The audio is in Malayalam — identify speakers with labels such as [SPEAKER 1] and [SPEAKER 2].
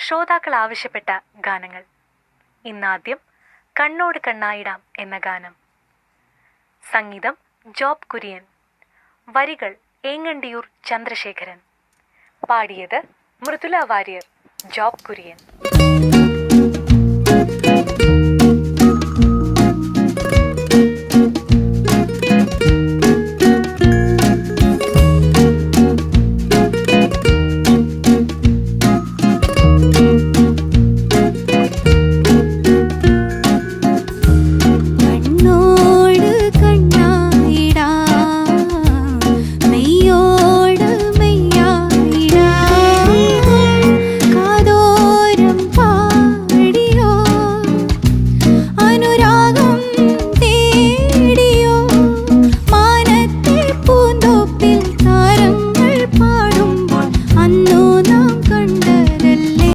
[SPEAKER 1] ശ്രോതാക്കൾ ആവശ്യപ്പെട്ട ഗാനങ്ങൾ. ഇന്നാദ്യം കണ്ണോട് കണ്ണായിടാം എന്ന ഗാനം. സംഗീതം ജോബ് കുര്യൻ. വരികൾ ഏങ്ങണ്ടിയൂർ ചന്ദ്രശേഖരൻ. പാടിയത് മൃദുല വാര്യർ, ജോബ് കുര്യൻ.